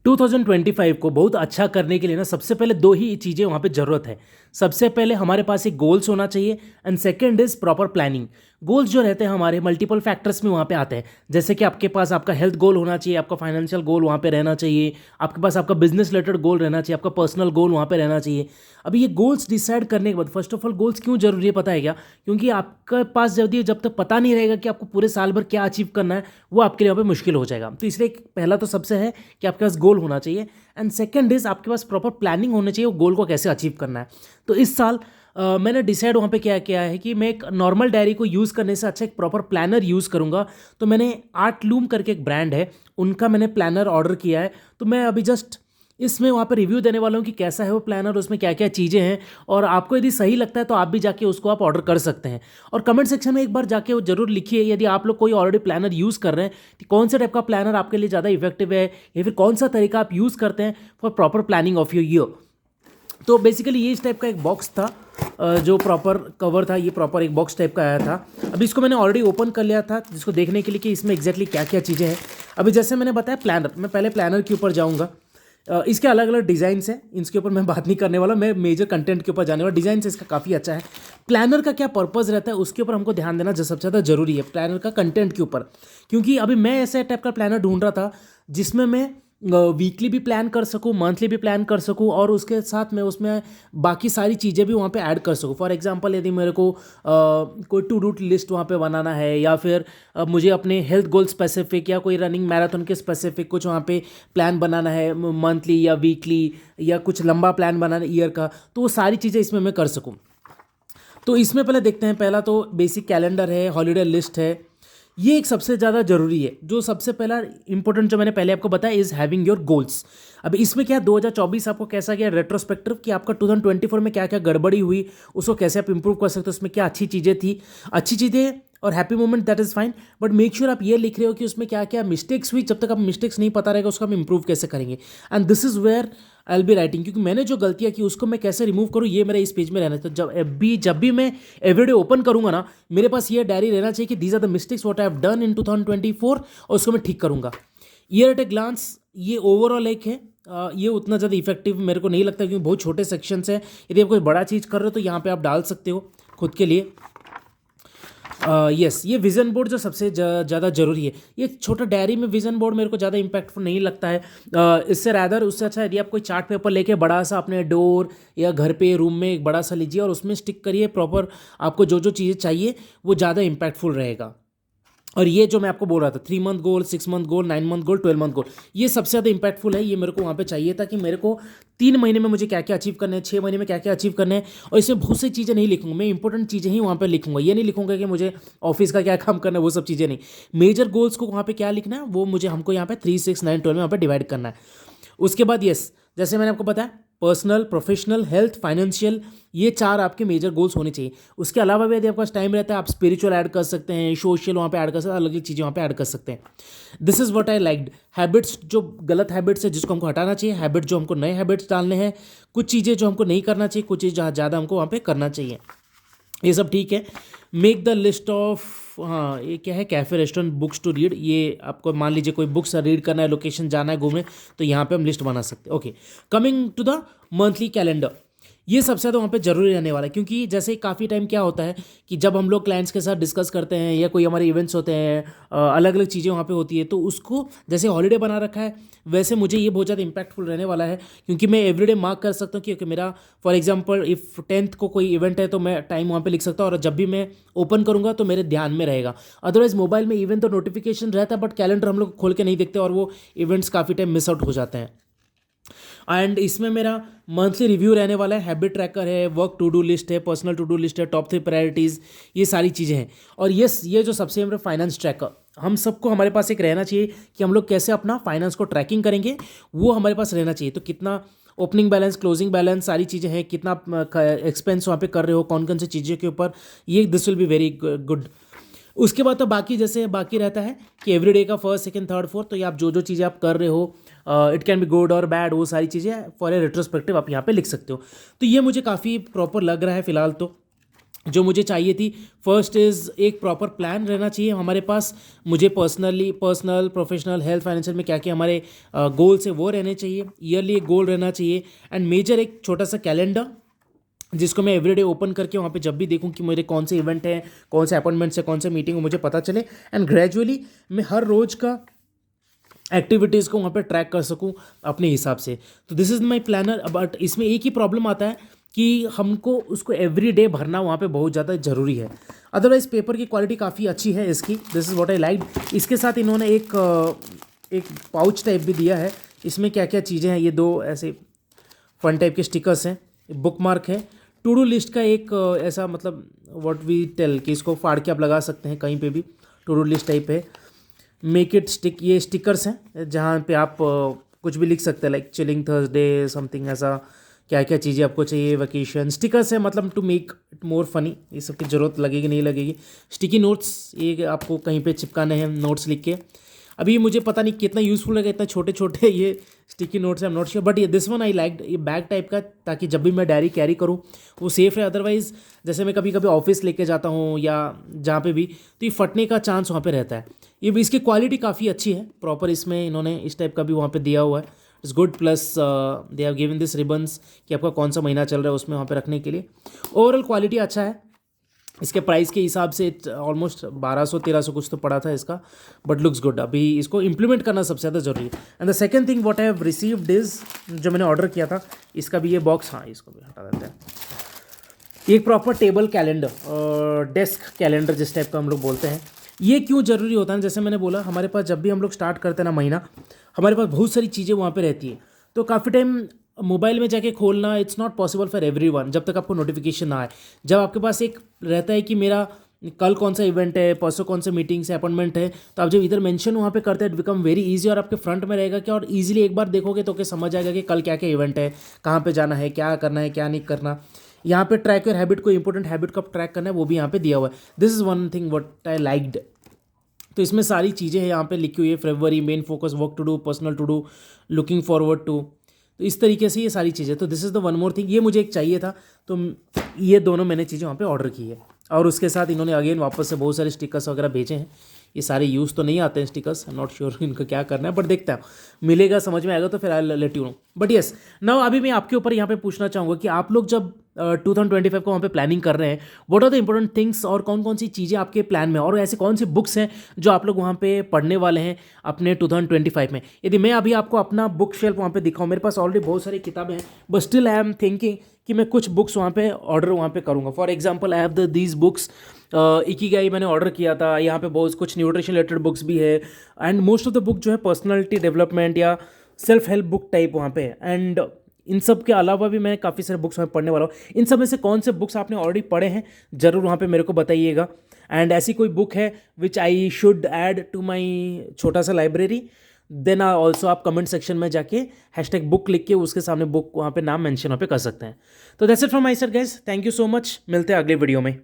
2025 को बहुत अच्छा करने के लिए ना सबसे पहले दो ही चीज़ें वहाँ पे ज़रूरत है। सबसे पहले हमारे पास एक गोल्स होना चाहिए and second is proper planning. Goals जो रहते हैं हमारे मल्टीपल फैक्टर्स में वहाँ पे आते हैं, जैसे कि आपके पास आपका हेल्थ गोल होना चाहिए, आपका फाइनेंशियल गोल वहाँ पे रहना चाहिए, आपके पास आपका बिजनेस रिलेटेड गोल रहना चाहिए, आपका पर्सनल गोल वहाँ पे रहना चाहिए। अभी ये गोल्स डिसाइड करने के बाद फर्स्ट ऑफ ऑल गोल्स क्यों जरूरी है पता है क्या? क्योंकि आपके पास जब तक पता नहीं रहेगा कि आपको पूरे साल भर क्या अचीव करना है, वो आपके लिए वहाँ पे मुश्किल हो जाएगा। तो इसलिए पहला तो सबसे है कि आपके पास गोल होना चाहिए एंड सेकंड इज आपके पास प्रॉपर प्लानिंग होनी चाहिए वो गोल को कैसे अचीव करना है। तो इस साल मैंने डिसाइड वहाँ पे क्या किया है कि मैं एक नॉर्मल डायरी को यूज़ करने से अच्छा एक प्रॉपर प्लानर यूज़ करूँगा। तो मैंने आर्ट लूम करके एक ब्रांड है, उनका मैंने प्लानर ऑर्डर किया है। तो मैं अभी जस्ट इसमें वहाँ पे रिव्यू देने वाला हूँ कि कैसा है वो प्लानर, उसमें क्या क्या चीज़ें हैं, और आपको यदि सही लगता है तो आप भी जाके उसको आप ऑर्डर कर सकते हैं। और कमेंट सेक्शन में एक बार जाके वो जरूर लिखिए यदि आप लोग कोई ऑलरेडी प्लानर यूज़ कर रहे हैं कि कौन सा टाइप का प्लानर आपके लिए ज़्यादा इफेक्टिव है, या फिर कौन सा तरीका आप यूज़ करते हैं for proper planning of your year. तो बेसिकली ये इस टाइप का एक बॉक्स था, जो प्रॉपर कवर था, ये प्रॉपर एक बॉक्स टाइप का आया था। अभी इसको मैंने ऑलरेडी ओपन कर लिया था जिसको देखने के लिए कि इसमें एग्जैक्टली क्या क्या चीज़ें हैं। अभी जैसे मैंने बताया प्लानर, मैं पहले प्लानर के ऊपर जाऊँगा। इसके अलग अलग डिज़ाइंस हैं, इसके ऊपर मैं बात नहीं करने वाला, मैं मेजर कंटेंट के ऊपर जाने वाला। डिज़ाइन इसका काफ़ी अच्छा है। प्लानर का क्या पर्पज़ रहता है उसके ऊपर हमको ध्यान देना जो सबसे ज़्यादा जरूरी है, प्लानर का कंटेंट के ऊपर। क्योंकि अभी मैं ऐसे टाइप का प्लानर ढूंढ रहा था जिसमें मैं वीकली भी प्लान कर सकूँ, मंथली भी प्लान कर सकूँ, और उसके साथ में उसमें बाकी सारी चीज़ें भी वहाँ पे ऐड कर सकूँ। फॉर एग्जांपल यदि मेरे को कोई टू डू लिस्ट वहाँ पे बनाना है, या फिर मुझे अपने हेल्थ गोल स्पेसिफिक या कोई रनिंग मैराथन के स्पेसिफिक कुछ वहाँ पे प्लान बनाना है मंथली या वीकली, या कुछ लंबा प्लान बनाना है ईयर का, तो वो सारी चीज़ें इसमें मैं कर सकूँ। तो इसमें पहले देखते हैं, पहला तो बेसिक कैलेंडर है, हॉलीडे लिस्ट है। ये एक सबसे ज़्यादा जरूरी है। जो सबसे पहला इंपॉर्टेंट जो मैंने पहले आपको बताया इज हैविंग योर गोल्स। अब इसमें क्या 2024 आपको कैसा गया रेट्रोस्पेक्टिव, कि आपका 2024 में क्या क्या गड़बड़ी हुई, उसको कैसे आप इंप्रूव कर सकते हो, उसमें क्या अच्छी चीज़ें थी, अच्छी चीज़ें और happy moment, that is fine. But make sure आप ये लिख रहे हो कि उसमें क्या क्या मिस्टेक्स हुई। जब तक आप मिस्टेक्स नहीं पता रहेगा उसको हम इंप्रूव कैसे करेंगे, and this is where I will be writing. क्योंकि मैंने जो गलतियाँ की उसको मैं कैसे रिमूव करूँ, ये मेरा इस पेज में रहना है। तो जब भी मैं एवरीडे ओपन करूँगा ना, मेरे पास ये डायरी रहना चाहिए कि these are the mistakes what I have done in 2024, और उसको मैं ठीक करूँगा। ईयर एट ए ग्लांस ये ओवरऑल एक है। ये उतना ज़्यादा इफेक्टिव मेरे को नहीं लगता, क्योंकि बहुत छोटे सेक्शंस हैं। यदि आप कोई बड़ा चीज़ कर रहे हो तो यहाँ पे आप डाल सकते हो खुद के लिए। यस, ये विजन बोर्ड जो सबसे ज़्यादा जरूरी है। ये छोटा डायरी में विजन बोर्ड मेरे को ज़्यादा इंपैक्टफुल नहीं लगता है। इससे रैदर उससे अच्छा यदि आप कोई चार्ट पेपर लेके बड़ा सा अपने डोर या घर पे रूम में एक बड़ा सा लीजिए और उसमें स्टिक करिए प्रॉपर, आपको जो जो चीज़ें चाहिए वो ज़्यादा इंपैक्टफुल रहेगा। और ये जो मैं आपको बोल रहा था 3 मंथ गोल, 6 मंथ गोल, 9 मंथ गोल, 12 मंथ गोल, ये सबसे ज़्यादा इंपैक्टफुल है। ये मेरे को वहाँ पे चाहिए था कि मेरे को 3 महीने में मुझे क्या क्या अचीव करना है, 6 महीने में क्या क्या अचीव करना है। और इसमें बहुत सी चीज़ें नहीं लिखूंगा, मैं इंपॉर्टेंट चीज़ें ही वहाँ पे लिखूंगा। ये नहीं लिखूंगा कि मुझे ऑफिस का क्या काम करना है, वो सब चीज़ें नहीं। मेजर गोल्स को वहाँ पे क्या लिखना है वो मुझे हमको यहाँ पे 3, 6, 9, 12 में वहाँ पे डिवाइड करना है। उसके बाद यस, जैसे मैंने आपको बताया पर्सनल, प्रोफेशनल, हेल्थ, फाइनेंशियल, ये 4 आपके मेजर गोल्स होने चाहिए। उसके अलावा भी यदि आपके पास टाइम रहता है आप स्पिरिचुअल ऐड कर सकते हैं, सोशल वहाँ पे ऐड कर सकते हैं, अलग अलग चीज़ें वहाँ पे ऐड कर सकते हैं। This is what I liked. Habits, जो गलत हैबिट्स है जिसको हमको हटाना चाहिए, हैबिट जो हमको नए हैबिट्स डालने हैं, कुछ चीज़ें जो हमको नहीं करना चाहिए, कुछ चीज़ जहाँ ज़्यादा हमको वहाँ पे करना चाहिए, ये सब ठीक है। मेक द लिस्ट ऑफ, हाँ ये क्या है, cafe, restaurant, books to read. ये आपको मान लीजिए कोई बुक्स रीड करना है, लोकेशन जाना है घूमने, तो यहाँ पे हम लिस्ट बना सकते हैं। Okay, coming to the monthly calendar, ये सबसे ज़्यादा वहाँ पे ज़रूरी रहने वाला है। क्योंकि जैसे काफ़ी टाइम क्या होता है कि जब हम लोग क्लाइंट्स के साथ डिस्कस करते हैं या कोई हमारे इवेंट्स होते हैं, अलग अलग चीज़ें वहाँ पे होती है, तो उसको जैसे हॉलीडे बना रखा है वैसे मुझे ये बहुत ज़्यादा इंपैक्टफुल रहने वाला है। क्योंकि मैं एवरीडे मार्क कर सकता हूँ, क्योंकि मेरा फॉर एग्जांपल इफ़ 10th को कोई इवेंट है तो मैं टाइम वहाँ पे लिख सकता हूँ, और जब भी मैं ओपन करूँगा तो मेरे ध्यान में रहेगा। अदरवाइज मोबाइल में इवन तो नोटिफिकेशन रहता है बट कैलेंडर हम लोग खोल के नहीं देखते, और वो इवेंट्स काफ़ी टाइम मिस आउट हो जाते हैं। एंड इसमें मेरा मंथली रिव्यू रहने वाला है, हैबिट ट्रैकर है, वर्क टू डू लिस्ट है, पर्सनल टू डू लिस्ट है, टॉप 3 प्रायोरिटीज़, ये सारी चीज़ें हैं। और यस, ये जो सबसे मेरा फाइनेंस ट्रैकर, हम सबको हमारे पास एक रहना चाहिए कि हम लोग कैसे अपना फाइनेंस को ट्रैकिंग करेंगे, वो हमारे पास रहना चाहिए। तो कितना ओपनिंग बैलेंस, क्लोजिंग बैलेंस, सारी चीज़ें हैं, कितना एक्सपेंस वहाँ पे कर रहे हो, कौन कौन सी चीज़ों के ऊपर, ये this will be very good. उसके बाद तो बाकी जैसे बाकी रहता है कि एवरीडे का फर्स्ट, सेकंड, थर्ड, फोर्थ, तो ये आप जो जो चीज़ें आप कर रहे हो, इट कैन बी गुड और बैड, वो सारी चीज़ें फॉर ए रेट्रोस्पेक्टिव आप यहाँ पे लिख सकते हो। तो ये मुझे काफ़ी प्रॉपर लग रहा है फिलहाल तो। जो मुझे चाहिए थी। फर्स्ट इज़ एक प्रॉपर प्लान रहना चाहिए हमारे पास। मुझे पर्सनल प्रोफेशनल हेल्थ फाइनेंशियल में क्या क्या हमारे गोल्स है वो रहने चाहिए। ईयरली एक गोल रहना चाहिए एंड मेजर एक छोटा सा कैलेंडर जिसको मैं एवरीडे ओपन करके वहाँ पे जब भी देखूँ कि मेरे कौन से इवेंट हैं, कौन से अपॉइंटमेंट्स है, कौन से मीटिंग है, मुझे पता चले एंड ग्रेजुअली मैं हर रोज़ का एक्टिविटीज़ को वहाँ पे ट्रैक कर सकूँ अपने हिसाब से। तो this is my planner. But इसमें एक ही प्रॉब्लम आता है कि हमको उसको एवरी डे भरना वहाँ पे बहुत ज़्यादा ज़रूरी है। अदरवाइज़ पेपर की क्वालिटी काफ़ी अच्छी है इसकी। This is what I like. इसके साथ इन्होंने एक पाउच टाइप भी दिया है। इसमें क्या क्या चीज़ें हैं, ये दो ऐसे फन टाइप के स्टिकर्स हैं, बुक मार्क है, टू डू लिस्ट का एक ऐसा मतलब व्हाट वी टेल कि इसको फाड़ के आप लगा सकते हैं कहीं पे भी, टू डू लिस्ट टाइप है। मेक इट स्टिक, ये स्टिकर्स हैं जहाँ पे आप कुछ भी लिख सकते हैं लाइक चिलिंग थर्सडे समथिंग, ऐसा क्या क्या चीज़ें आपको चाहिए। वेकेशन स्टिकर्स है मतलब to make it more funny. ये सब की ज़रूरत लगेगी नहीं लगेगी। स्टिकी नोट्स, ये आपको कहीं पे चिपकाने हैं नोट्स लिख के। अभी मुझे पता नहीं कितना यूज़फुल लगेगा, इतना छोटे छोटे ये स्टिकी नोट्स है, I am not sure. But ये दिस वन आई लाइक, ये बैग टाइप का, ताकि जब भी मैं डायरी कैरी करूँ वो सेफ है। अदरवाइज़ जैसे मैं कभी कभी ऑफिस लेके जाता हूँ या जहाँ पे भी, तो ये फटने का चांस वहाँ पे रहता है। ये भी इसकी क्वालिटी काफ़ी अच्छी है, प्रॉपर इसमें इन्होंने इस टाइप का भी वहाँ पे दिया हुआ है। It's good. Plus they have given this ribbons कि आपका कौन सा महीना चल रहा है उसमें वहाँ पे रखने के लिए। ओवरऑल क्वालिटी अच्छा है। इसके प्राइस के हिसाब से ऑलमोस्ट 1200-1300 कुछ तो पड़ा था इसका, बट लुक्स गुड। अभी इसको इम्प्लीमेंट करना सबसे ज़्यादा जरूरी है। And the second thing what I have received is, जो मैंने ऑर्डर किया था इसका भी ये बॉक्स, हाँ इसको भी हटा देते हैं। एक proper table calendar, desk calendar जिस टाइप का हम लोग बोलते हैं। ये क्यों ज़रूरी होता है, जैसे मैंने बोला हमारे पास जब भी हम लोग स्टार्ट करते हैं ना महीना, हमारे पास बहुत सारी चीज़ें वहाँ पे रहती है। तो काफ़ी टाइम मोबाइल में जाके खोलना it's not possible for everyone जब तक आपको नोटिफिकेशन ना आए। जब आपके पास एक रहता है कि मेरा कल कौन सा इवेंट है, परसों कौन से मीटिंग से अपॉइंटमेंट है, तो आप जब इधर मेंशन वहाँ पे करते हैं, इट बिकम वेरी इजी और आपके फ्रंट में रहेगा क्या, और इजीली एक बार देखोगे तो क्या समझ आएगा कि कल क्या क्या इवेंट है, कहाँ पे जाना है, क्या करना है, क्या नहीं करना। यहाँ पे ट्रैक योर हैबिट, को इंपॉर्टेंट हैबिट कब ट्रैक करना है वो भी यहाँ पे दिया हुआ है। This is one thing what I liked. तो इसमें सारी चीज़ें हैं यहाँ पे लिखी हुई है। फरवरी main focus, work to do, personal to do, looking forward to, तो इस तरीके से ये सारी चीज़ें। तो this is the one more thing, ये मुझे एक चाहिए था, तो ये दोनों मैंने चीज़ें वहाँ पे ऑर्डर की है। और उसके साथ इन्होंने अगेन वापस से बहुत सारे स्टिकर्स वगैरह भेजे हैं। ये सारे यूज़ तो नहीं आते हैं stickers, I am not sure इनका क्या करना है, बट देखते हैं मिलेगा, समझ में आएगा तो फिर I let you know. But yes, now अभी मैं आपके ऊपर यहाँ पे पूछना चाहूँगा कि आप लोग जब 2025 को वहाँ पे प्लानिंग कर रहे हैं, what are the important things, और कौन कौन सी चीज़ें आपके प्लान में, और ऐसे कौन सी बुक्स हैं जो आप लोग वहाँ पे पढ़ने वाले हैं अपने 2025 में। यदि मैं अभी आपको अपना बुक शेल्फ वहाँ पे दिखाऊँ, मेरे पास ऑलरेडी बहुत सारी किताबें हैं, but still I am thinking कि मैं कुछ बुक्स वहाँ पे ऑर्डर वहाँ पे करूँगा। For example I have these books, Ikigai मैंने ऑर्डर किया था। यहाँ पे बहुत कुछ न्यूट्रिशन रिलेटेड बुक्स भी है, and most of the book जो है पर्सनालिटी डेवलपमेंट या सेल्फ हेल्प बुक टाइप वहाँ पे है। एंड इन सब के अलावा भी मैं काफ़ी सारे बुक्स वहाँ पढ़ने वाला हूँ। इन सब में से कौन से बुक्स आपने ऑलरेडी पढ़े हैं ज़रूर वहाँ पे मेरे को बताइएगा। एंड ऐसी कोई बुक है which I should add to my छोटा सा लाइब्रेरी, देन ऑल्सो आप कमेंट सेक्शन में जाके हैशटैग बुक लिख के उसके सामने बुक वहाँ पे नाम मेंशन वहाँ पे कर सकते हैं। तो that's it from my side guys, thank you so much, मिलते हैं अगले वीडियो में।